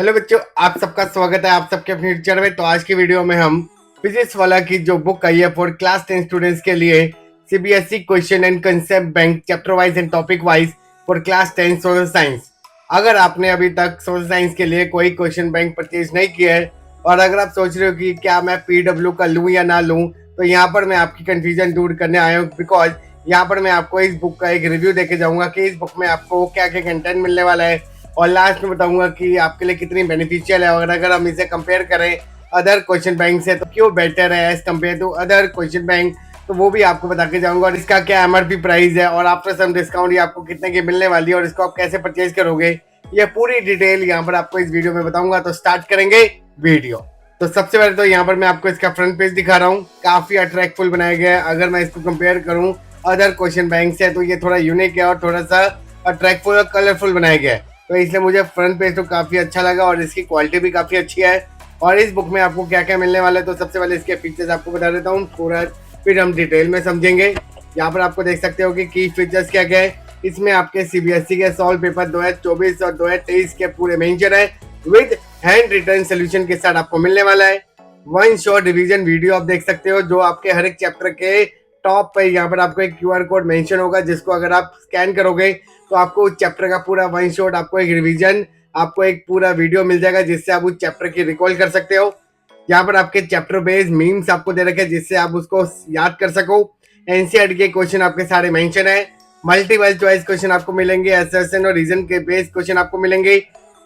Hello बच्चों, आप सबका स्वागत है आप सबके अपने टीचर में। तो आज की वीडियो में हम फिजिक्स वाला की जो बुक आई है फॉर क्लास 10 स्टूडेंट्स के लिए CBSE question and concept bank chapter wise and topic wise for class 10 social science. अगर आपने अभी तक सोशल साइंस के लिए कोई क्वेश्चन बैंक परचेज नहीं किया है और अगर आप सोच रहे हो कि क्या मैं पीडब्ल्यू का लूँ या ना लूँ, तो यहाँ पर मैं आपकी कंफ्यूजन दूर करने आया हूँ। बिकॉज यहाँ पर मैं आपको इस बुक का एक रिव्यू देके जाऊंगा कि इस बुक में आपको क्या क्या कंटेंट मिलने वाला है और लास्ट में बताऊंगा कि आपके लिए कितनी बेनिफिशियल है। और अगर हम इसे कंपेयर करें अदर क्वेश्चन बैंक से तो क्यों बेटर है as compare to other question bank, तो वो भी आपको बता के जाऊंगा। और इसका क्या एमआरपी प्राइस है और आफ्टर सम डिस्काउंट ये आपको कितने की मिलने वाली है और इसको आप कैसे परचेज करोगे, ये पूरी डिटेल यहाँ पर आपको इस वीडियो में बताऊंगा। तो स्टार्ट करेंगे वीडियो। तो सबसे पहले तो यहाँ पर मैं आपको इसका फ्रंट पेज दिखा रहा हूँ, काफी अट्रैक्टफुल बनाया गया है। अगर मैं इसको कंपेयर करूँ अदर क्वेश्चन बैंक से तो ये थोड़ा यूनिक है और थोड़ा सा अट्रैक्टफुल और कलरफुल बनाया गया है। तो इसलिए मुझे फ्रंट पेज तो काफ़ी अच्छा लगा और इसकी क्वालिटी भी काफ़ी अच्छी है। और इस बुक में आपको क्या क्या मिलने वाला है, तो सबसे पहले इसके फीचर्स आपको बता देता हूँ थोड़ा, फिर हम डिटेल में समझेंगे। यहाँ पर आपको देख सकते हो कि की फीचर्स क्या क्या है। इसमें आपके सीबीएसई के सॉल्व पेपर 2024 और 2023 के पूरे मेंशन है विद हैंड रिटन सोल्यूशन के साथ आपको मिलने वाला है। वन शॉट रिवीजन वीडियो आप देख सकते हो जो आपके हर एक चैप्टर के टॉप पे यहाँ पर आपको एक क्यूआर कोड मेंशन होगा, जिसको अगर आप स्कैन करोगे तो आपको उस चैप्टर का पूरा वन शॉट, आपको एक रिवीजन, आपको एक पूरा वीडियो मिल जाएगा जिससे आप उस चैप्टर की रिकॉल कर सकते हो। यहाँ पर आपके चैप्टर बेस्ड मीम्स आपको दे रखे हैं जिससे आप उसको याद कर सको। एनसीईआरटी के क्वेश्चन आपके सारे मेंशन है। मल्टीपल चॉइस क्वेश्चन आपको मिलेंगे, असर्शन और रीजन के बेस्ड क्वेश्चन आपको मिलेंगे,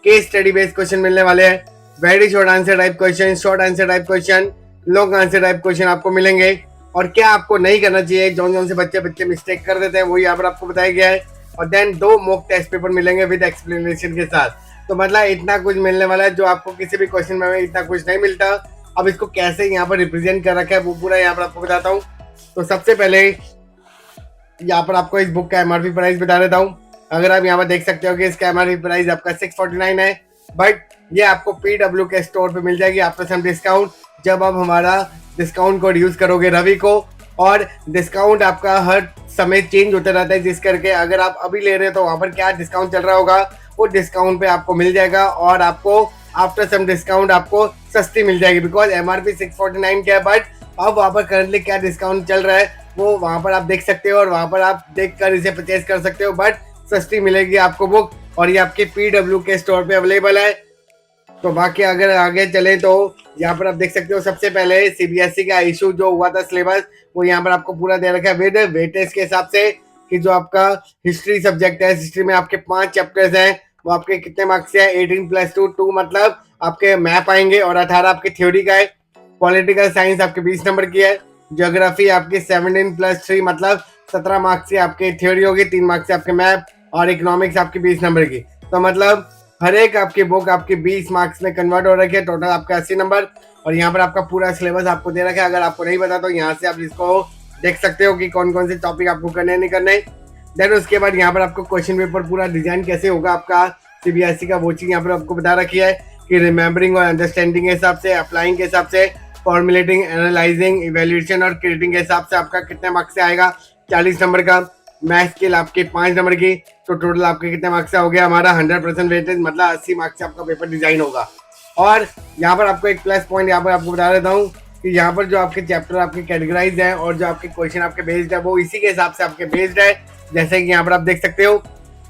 केस स्टडी बेस्ड क्वेश्चन मिलने वाले हैं, very short answer type question, short answer type question, long answer type question आपको मिलेंगे। और क्या आपको नहीं करना चाहिए, जौन से बच्चे मिस्टेक कर देते हैं वो यहाँ पर आपको बताया गया है। और देन 2 मॉक टेस्ट पेपर मिलेंगे विद एक्सप्लेनेशन के साथ। तो मतलब इतना कुछ मिलने वाला है जो आपको किसी भी क्वेश्चन में इतना कुछ नहीं मिलता। अब इसको कैसे यहाँ पर रिप्रेजेंट कर रखा है वो पूरा यहाँ पर आपको बताता हूँ। तो सबसे पहले यहाँ पर आपको इस बुक का एमआरपी प्राइस बता देता हूँ। अगर आप यहाँ पर देख सकते हो कि इसका एमआरपी प्राइस आपका 649 है, बट ये आपको पीडब्ल्यू के स्टोर पे मिल जाएगी आफ्टर सम डिस्काउंट, जब आप हमारा डिस्काउंट कोड यूज करोगे रवि को। और डिस्काउंट आपका हर समय चेंज होता रहता है, जिस करके अगर आप अभी ले रहे हो तो वहाँ पर क्या डिस्काउंट चल रहा होगा वो डिस्काउंट पे आपको मिल जाएगा और आपको आफ्टर सम डिस्काउंट आपको सस्ती मिल जाएगी। बिकॉज एमआरपी 649 क्या है, बट अब वहाँ पर करंटली क्या डिस्काउंट चल रहा है वो वहाँ पर आप देख सकते हो और वहाँ पर आप देख कर इसे परचेज कर सकते हो, बट सस्ती मिलेगी आपको बुक और ये आपके पीडब्ल्यू के स्टोर पे अवेलेबल है। तो बाकी अगर आगे चले तो यहाँ पर आप देख सकते हो सबसे पहले सीबीएसई का इशू जो हुआ था सिलेबस वो यहाँ पर आपको पूरा दे रखा है विद वेटेज के हिसाब से कि जो आपका हिस्ट्री सब्जेक्ट है, हिस्ट्री में आपके 5 चैप्टर्स हैं, वो आपके कितने मार्क्स से है, 18+2 मतलब आपके मैप आएंगे और 18 आपके थ्योरी का है। पॉलिटिकल साइंस आपके 20 नंबर की है। ज्योग्राफी आपकी 17+3 मतलब 17 मार्क्स से आपके थ्योरी होगी, 3 मार्क्स से आपके मैप, और इकोनॉमिक्स आपकी 20 नंबर की। तो मतलब हर एक आपकी बुक आपके 20 मार्क्स में कन्वर्ट हो रखी है, टोटल आपका 80 नंबर। और यहाँ पर आपका पूरा सिलेबस आपको दे रखा है। अगर आपको नहीं पता तो यहाँ से आप इसको देख सकते हो कि कौन कौन से टॉपिक आपको करने नहीं करने। देन उसके बाद यहाँ पर आपको क्वेश्चन पेपर पूरा डिजाइन कैसे होगा आपका सीबीएसई का वो चीज यहाँ पर आपको बता रखी है कि रिमेम्बरिंग और अंडरस्टैंडिंग के हिसाब से, अप्लाइंग के हिसाब से, फॉर्मुलेटिंग, एनालाइजिंग, इवेल्यूएशन और क्रिएटिंग के हिसाब से आपका कितने मार्क्स से आएगा, 40 नंबर का। मैथ स्किल आपके 5 नंबर की, तो टोटल आपके कितने मार्क्स से हो गया हमारा 100% वेटेज, मतलब 80 मार्क्स से आपका पेपर डिजाइन होगा। और यहाँ पर आपको एक प्लस पॉइंट यहाँ पर आपको बता देता हूँ कि यहाँ पर जो आपके चैप्टर आपके कैटेगराइज है और जो आपके क्वेश्चन आपके बेस्ड है वो इसी के हिसाब से आपके बेस्ड है। जैसे कि यहाँ पर आप देख सकते हो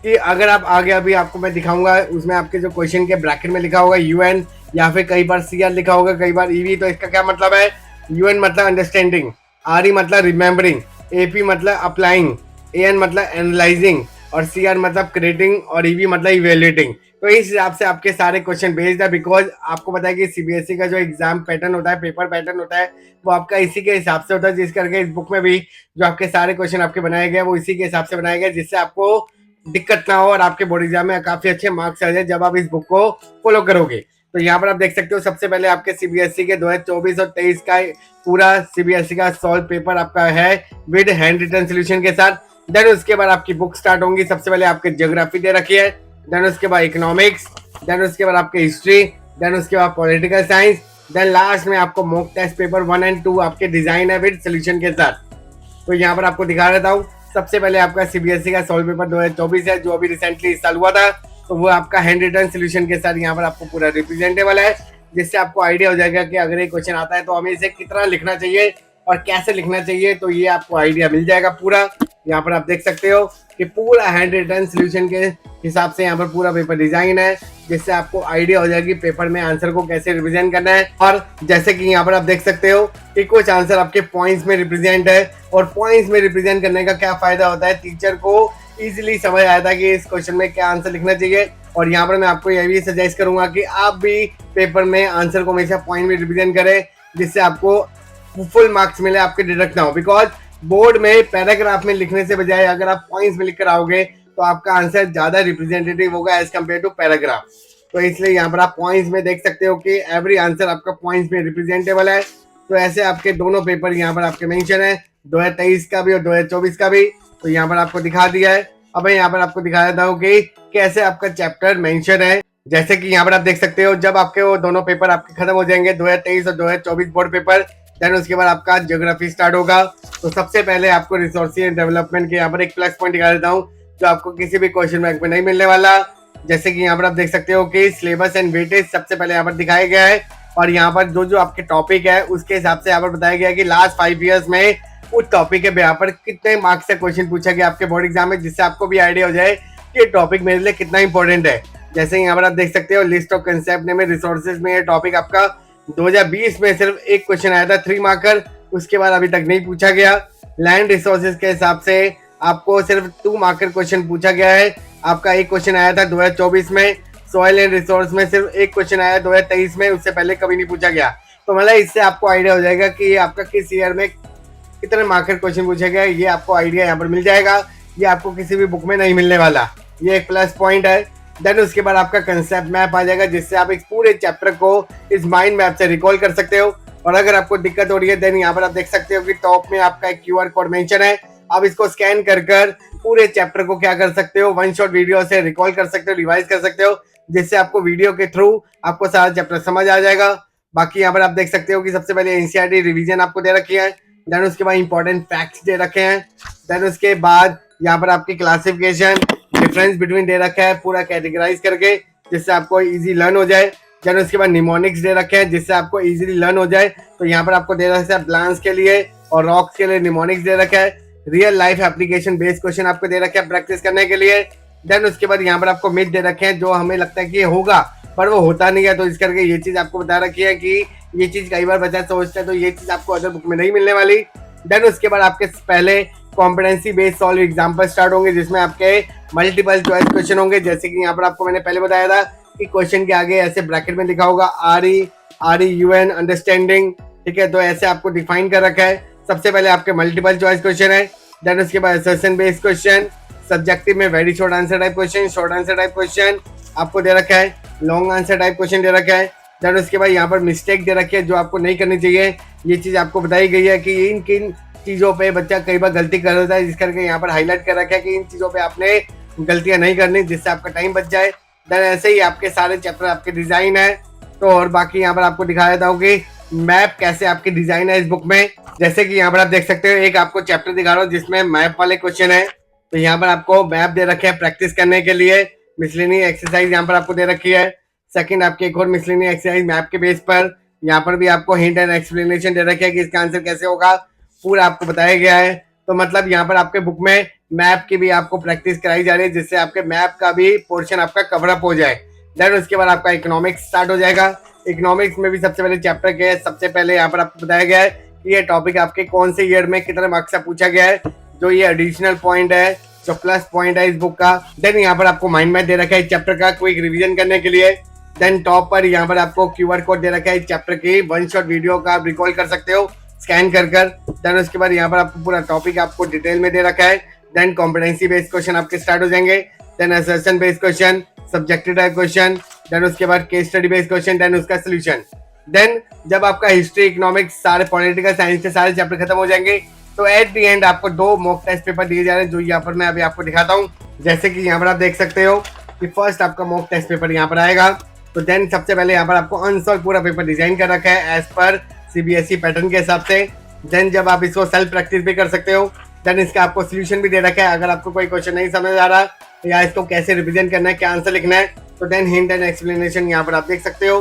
कि अगर आप आगे अभी आपको मैं दिखाऊंगा उसमें आपके जो क्वेश्चन के ब्रैकेट में लिखा होगा यूएन या फिर कई बार सीआर लिखा होगा, कई बार ईवी। तो इसका क्या मतलब है, यूएन मतलब अंडरस्टैंडिंग, आरई मतलब रिमेम्बरिंग, एपी मतलब अप्लाइंग, एन मतलब एनालाइजिंग और सीआर मतलब क्रिएटिंग और ईवी मतलब इवेल्युएटिंग। तो इस हिसाब से आपके सारे क्वेश्चन बेस्ड है। बिकॉज आपको पता है कि सीबीएसई का जो एग्जाम पैटर्न होता है, पेपर पैटर्न होता है, वो आपका इसी के हिसाब से होता है, जिस करके इस बुक में भी जो आपके सारे क्वेश्चन आपके बनाए गए वो इसी के हिसाब से बनाए गए, जिससे आपको दिक्कत ना हो और आपके बोर्ड एग्जाम में काफी अच्छे मार्क्स आ जाए जब आप इस बुक को फॉलो करोगे। तो यहाँ पर आप देख सकते हो सबसे पहले आपके सीबीएसई के 2024 और 23 का पूरा सीबीएसई का सॉल्व पेपर आपका है विद हैंड रिटन सोल्यूशन के साथ। देन उसके बाद आपकी बुक स्टार्ट होंगी। सबसे पहले आपके ज्योग्राफी दे रखी है, देन उसके बाद इकोनॉमिक्स, देन उसके बाद आपके हिस्ट्री, देन उसके बाद पॉलिटिकल साइंस, देन लास्ट में आपको मॉक टेस्ट पेपर 1 और 2 आपके डिजाइन है विद सोल्यूशन के साथ। तो यहाँ पर आपको दिखा देता हूँ। सबसे पहले आपका सीबीएसई का सॉल्व पेपर 2024 है जो अभी रिसेंटली इस साल हुआ था। तो वो आपका हैंड रिटन सोल्यूशन के साथ यहाँ पर आपको पूरा रिप्रेजेंटेबल है, जिससे आपको आइडिया हो जाएगा कि अगर एक क्वेश्चन आता है तो हमें इसे कितना लिखना चाहिए और कैसे लिखना चाहिए। तो ये आपको आइडिया मिल जाएगा पूरा। यहाँ पर आप देख सकते हो कि पूरा हैंड रिटन सोल्यूशन के हिसाब से यहाँ पर पूरा पेपर डिजाइन है, जिससे आपको आइडिया हो जाएगी पेपर में आंसर को कैसे रिप्रेजेंट करना है। और जैसे कि यहाँ पर आप देख सकते हो कि कुछ आंसर आपके पॉइंट्स में रिप्रेजेंट है, और पॉइंट्स में रिप्रेजेंट करने का क्या फायदा होता है, टीचर को इजीली समझ आया था कि इस क्वेश्चन में क्या आंसर लिखना चाहिए। और यहाँ पर मैं आपको यह भी सजेस्ट करूंगा कि आप भी पेपर में आंसर को हमेशा पॉइंट में रिप्रेजेंट करें, जिससे आपको फुल मार्क्स मिले, आपके डिडक्ट ना हो। बिकॉज बोर्ड में पैराग्राफ में लिखने से बजाय अगर आप पॉइंट्स में लिखकर आओगे तो आपका आंसर ज्यादा रिप्रेजेंटेटिव होगा एज कम्पेयर टू पैराग्राफ। तो इसलिए यहाँ पर आप पॉइंट्स में देख सकते हो कि एवरी आंसर आपका पॉइंट्स में रिप्रेजेंटेबल है। तो ऐसे आपके दोनों पेपर यहाँ पर आपके मेंशन है, 2023 का भी और 2024 का भी। तो यहाँ पर आपको दिखा दिया है। अब मैं यहाँ पर आपको दिखा देता हूँ कि कैसे आपका चैप्टर मेंशन है। जैसे कि यहाँ पर आप देख सकते हो, जब आपके वो दोनों पेपर आपके खत्म हो जाएंगे, 2023 और 2024 बोर्ड पेपर, देन उसके बाद आपका ज्योग्राफी स्टार्ट होगा। तो सबसे पहले आपको रिसोर्स एंड डेवलपमेंट के यहाँ पर एक प्लस पॉइंट दिखा देता हूँ, जो आपको किसी भी क्वेश्चन बैंक में नहीं मिलने वाला। जैसे कि यहाँ पर आप देख सकते हो कि सिलेबस एंड वेटेज सबसे पहले यहाँ पर दिखाया गया है, और यहाँ पर जो जो आपके टॉपिक है उसके हिसाब से यहाँ पर बताया गया है कि लास्ट 5 ईयर्स में उस टॉपिक के यहाँ पर कितने मार्क्स से क्वेश्चन पूछा गया आपके बोर्ड एग्जाम में, जिससे आपको भी आइडिया हो जाए कि टॉपिक मेरे लिए कितना इंपॉर्टेंट है। जैसे यहाँ पर आप देख सकते हो लिस्ट ऑफ कंसेप्ट में रिसोर्सेज में ये टॉपिक आपका 2020 में सिर्फ एक क्वेश्चन आया था 3 मार्कर, उसके बाद अभी तक नहीं पूछा गया। लैंड रिसोर्सेज के हिसाब से आपको सिर्फ 2 मार्कर क्वेश्चन पूछा गया है, आपका एक क्वेश्चन आया था 2024 में। सॉइल एंड रिसोर्स में सिर्फ एक क्वेश्चन आया 2023 में, उससे पहले कभी नहीं पूछा गया। तो मतलब इससे आपको आइडिया हो जाएगा कि आपका किस ईयर में कितने मार्कर क्वेश्चन पूछे गए, ये आपको आइडिया यहाँ पर मिल जाएगा। ये आपको किसी भी बुक में नहीं मिलने वाला, ये एक प्लस पॉइंट है। देन उसके बाद आपका कंसेप्ट मैप आ जाएगा, जिससे आप इस पूरे चैप्टर को इस माइंड मैप से रिकॉल कर सकते हो। और अगर आपको दिक्कत हो रही है, देन यहाँ पर आप देख सकते हो कि टॉप में आपका एक QR कोड मेंशन है। आप इसको स्कैन कर कर पूरे चैप्टर को क्या कर सकते हो, 1 शॉट वीडियो से रिकॉल कर सकते हो, रिवाइज कर सकते हो, जिससे आपको वीडियो के थ्रू आपको सारा चैप्टर समझ आ जाएगा। बाकी यहाँ पर आप देख सकते हो कि सबसे पहले NCERT रिवीजन आपको दे रखी है, देन उसके बाद इंपॉर्टेंट फैक्ट्स दे रखे हैं, देन उसके बाद यहाँ पर आपकी क्लासिफिकेशन डिफरेंस बिटवीन दे रखा है पूरा कैटेगराइज करके, जिससे आपको इजी लर्न हो जाए। देन उसके बाद निमोनिक्स दे रखे हैं, जिससे आपको इजीली लर्न हो जाए। तो यहाँ पर आपको दे रखा है प्लांट्स के लिए और रॉक्स के लिए निमोनिक्स दे रखा है। Real life application based question आपको दे रखे हैं प्रैक्टिस करने के लिए। देन उसके बाद यहाँ पर आपको मिथ दे रखे हैं, जो हमें लगता है कि ये होगा पर वो होता नहीं है, तो इस करके ये चीज आपको बता रखी है कि ये चीज कई बार बच्चा सोचता है, तो ये चीज आपको अदर बुक में नहीं मिलने वाली। देन उसके बाद आपके पहले competency based solve example start होंगे, जिसमें आपके मल्टीपल चॉइस क्वेश्चन होंगे। जैसे कि यहाँ पर आपको मैंने पहले बताया था कि क्वेश्चन के आगे ऐसे ब्रैकेट में लिखा होगा RE UN अंडरस्टैंडिंग, ठीक है। तो ऐसे आपको डिफाइन कर रखा है। सबसे पहले आपके मल्टीपल चॉइस क्वेश्चन है, देन उसके बाद असर्शन बेस्ड क्वेश्चन, सब्जेक्टिव में very short answer type question, short answer type question आपको दे रखा है, लॉन्ग आंसर टाइप क्वेश्चन दे रखा है। देन उसके बाद यहाँ पर मिस्टेक दे रखी है, जो आपको नहीं करनी चाहिए। ये चीज आपको बताई गई है कि इन किन चीजों पे बच्चा कई बार गलती कर देता है, जिस करके यहाँ पर हाईलाइट कर रखा है कि इन चीजों पे आपने गलतियां नहीं करनी, जिससे आपका टाइम बच जाए। देन ऐसे ही आपके सारे चैप्टर आपके डिजाइन है। तो और बाकी यहाँ पर आपको दिखा देता हूँ कि मैप कैसे आपकी डिजाइन है इस बुक में। जैसे कि यहाँ पर आप देख सकते हो, एक आपको चैप्टर दिखा रहा हूँ जिसमें मैप वाले क्वेश्चन है। तो यहाँ पर आपको मैप दे रखे हैं प्रैक्टिस करने के लिए। मिसलेनी एक्सरसाइज यहाँ पर आपको दे रखी है। सेकंड आपकी एक और मिसलेनी एक्सरसाइज मैप के बेस पर, यहाँ पर भी आपको हिंट एंड एक्सप्लेनेशन दे रखे है कि इसका आंसर कैसे होगा, पूरा आपको बताया गया है। तो मतलब यहाँ पर आपके बुक में मैप की भी आपको प्रैक्टिस कराई जा रही है, जिससे आपके मैप का भी पोर्शन आपका कवर अप हो जाए। देन उसके बाद आपका इकोनॉमिक्स स्टार्ट हो जाएगा। इकोनॉमिक्स में भी सबसे पहले चैप्टर के सबसे पहले यहाँ पर आपको बताया गया है कि ये टॉपिक आपके कौन से ईयर में कितने मार्क्स से पूछा गया है, जो ये एडिशनल पॉइंट है, जो प्लस पॉइंट है इस बुक का। देन यहाँ पर आपको माइंड मैप दे रखा है इस चैप्टर का क्विक रिवीजन करने के लिए। देन टॉप पर यहाँ पर आपको QR कोड दे रखा है इस चैप्टर की 1 शॉट वीडियो का आप रिकॉल कर सकते हो स्कैन कर कर। देन उसके बाद यहाँ पर आपको पूरा टॉपिक आपको डिटेल में दे रखा है। देन कॉम्पिटेंसी बेस्ड क्वेश्चन आपके स्टार्ट हो जाएंगे, then assertion based question, subjective type question, then उसके बाद case study based question, then उसका सोल्यूशन। देन जब आपका हिस्ट्री, इकोनॉमिक्स, सारे पॉलिटिकल साइंस के सारे चैप्टर खत्म हो जाएंगे, तो एट दी एंड आपको 2 मॉक टेस्ट पेपर दिए जा रहे हैं, जो यहाँ पर मैं अभी आपको दिखाता हूँ। जैसे कि यहाँ पर आप देख सकते हो कि फर्स्ट आपका मॉक टेस्ट पेपर यहाँ पर आएगा। तो देन सबसे पहले यहाँ पर आपको अनसॉल्व पूरा पेपर डिजाइन कर रखा है एज पर CBSE पैटर्न के हिसाब से। देन जब आप इसको सेल्फ प्रैक्टिस भी कर सकते हो, देन इसका आपको सोल्यूशन भी दे रखा है। अगर आपको कोई क्वेश्चन नहीं समझ आ रहा या इसको कैसे रिविजन करना है, क्या आंसर लिखना है। तो देन हिंट एंड एक्सप्लेनेशन यहाँ पर आप देख सकते हो,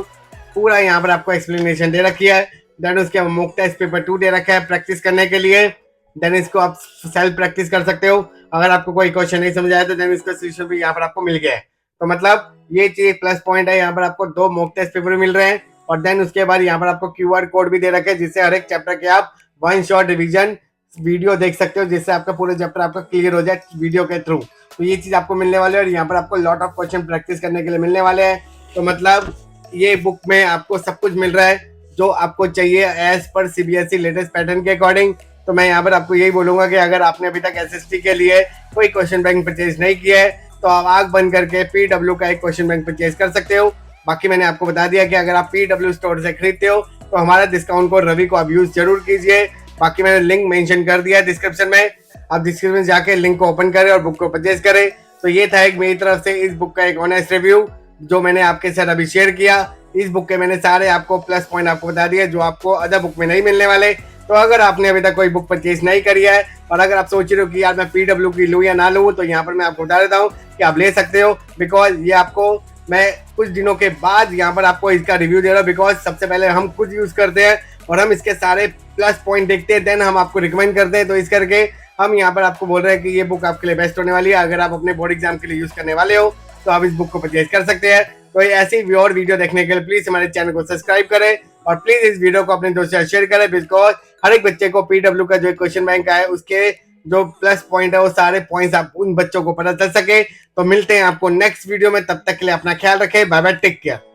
पूरा यहाँ पर आपको एक्सप्लेनेशन दे रखी है। देन उसके मॉक टेस्ट पेपर 2 दे रखा है प्रैक्टिस करने के लिए। देन इसको आप सेल्फ प्रैक्टिस कर सकते हो। अगर आपको कोई क्वेश्चन नहीं समझ आया तो देन इसका सोल्यूशन भी यहाँ पर आपको मिल गया है। तो मतलब ये चीज प्लस पॉइंट है, यहाँ पर आपको 2 मॉक टेस्ट पेपर मिल रहे हैं। और देन उसके बाद यहाँ पर आपको QR कोड भी दे रखे हैं, जिससे हर एक चैप्टर के आप 1 शॉट रिविजन वीडियो देख सकते हो, जिससे आपका पूरा चैप्टर आपका क्लियर हो जाए वीडियो के थ्रू। तो ये चीज आपको मिलने वाले है और यहाँ पर आपको लॉट ऑफ क्वेश्चन प्रैक्टिस करने के लिए मिलने वाले हैं। तो मतलब ये बुक में आपको सब कुछ मिल रहा है जो आपको चाहिए as per CBSE latest pattern के अकॉर्डिंग। तो मैं यहाँ पर आपको यही बोलूंगा कि अगर आपने अभी तक SST के लिए कोई क्वेश्चन बैंक परचेज नहीं किया है तो आप आग बंद करके PW का एक क्वेश्चन बैंक परचेज कर सकते हो। बाकी मैंने आपको बता दिया कि अगर आप PW स्टोर से खरीदते हो तो हमारा डिस्काउंट कोड रवि को आप यूज जरूर कीजिए। बाकी मैंने लिंक मेंशन कर दिया है डिस्क्रिप्शन में, आप डिस्क्रिप्शन में जाके लिंक को ओपन करें और बुक को परचेज करें। तो ये था एक मेरी तरफ से इस बुक का एक ऑनेस्ट रिव्यू जो मैंने आपके साथ अभी शेयर किया। इस बुक के मैंने सारे आपको प्लस पॉइंट आपको बता दिए जो आपको अदर बुक में नहीं मिलने वाले। तो अगर आपने अभी तक कोई बुक परचेज नहीं करी है और अगर आप सोच रहे हो कि यार मैं PW की लूँ या ना लूँ, तो यहाँ पर मैं आपको बता देता हूँ कि आप ले सकते हो। बिकॉज ये आपको मैं कुछ दिनों के बाद यहाँ पर आपको इसका रिव्यू दे रहा हूँ। बिकॉज सबसे पहले हम खुद यूज करते हैं और हम इसके सारे प्लस पॉइंट देखते हैं, देन हम आपको रिकमेंड करते हैं। तो इस करके हम यहाँ पर आपको बोल रहे हैं कि ये बुक आपके लिए बेस्ट होने वाली है। अगर आप अपने बोर्ड एग्जाम के लिए यूज करने वाले हो तो आप इस बुक को परचेज कर सकते हैं। तो ऐसी और वीडियो देखने के लिए प्लीज हमारे चैनल को सब्सक्राइब करें और प्लीज इस वीडियो को अपने दोस्तों से शेयर करें। बिकॉज हर एक बच्चे को PW का जो क्वेश्चन बैंक है उसके जो प्लस पॉइंट है वो सारे पॉइंट्स आप उन बच्चों को पता चल सके। तो मिलते हैं आपको नेक्स्ट वीडियो में, तब तक के लिए अपना ख्याल रखें। Bye bye, take care.